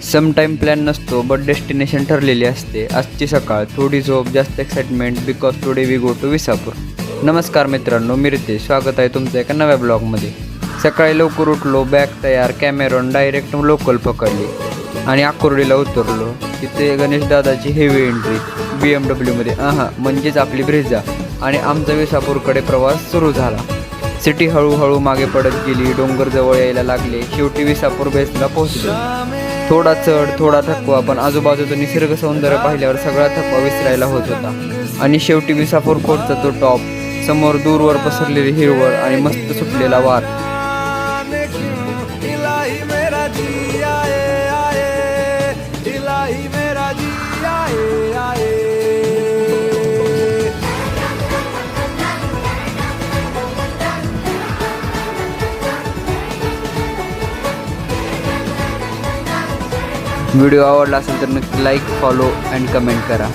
Sometime plan नसतो but destination ठरलेली असते. आजची सकाळ थोडी झोप जास्त excitement because today we go to Visapur. नमस्कार मित्रांनो, मी रितेश. स्वागत आहे तुमचं एका नव्या ब्लॉगमध्ये. सकाळी लवकर उठलो, बॅग तयार, कॅमेरॉन डायरेक्ट लोकल पकडली आणि आकुर्डीला उतरलो. तिथे गणेश दादाची हेवी एंट्री BMW मध्ये म्हणजेच आपली ब्रिझा आणि आमचा विसापूरकडे प्रवास सुरू झाला. सिटी हळूहळू मागे पडत गेली, डोंगर जवळ यायला लागले. शेवटी विसापूर बेसला पोहोचलो. थोडा चढ थोडा थकवा, पण आजूबाजूचं निसर्ग सौंदर्य पाहिल्यावर सगळा थकवा विसरायला होत होता. आणि शेवटी विसापूर कोटचा तो टॉप, समोर दूरवर पसरलेली हिरवळ आणि मस्त सुटलेला वार. व्हिडिओ आवडला असेल तर नक्की लाईक, फॉलो अँड कमेंट करा.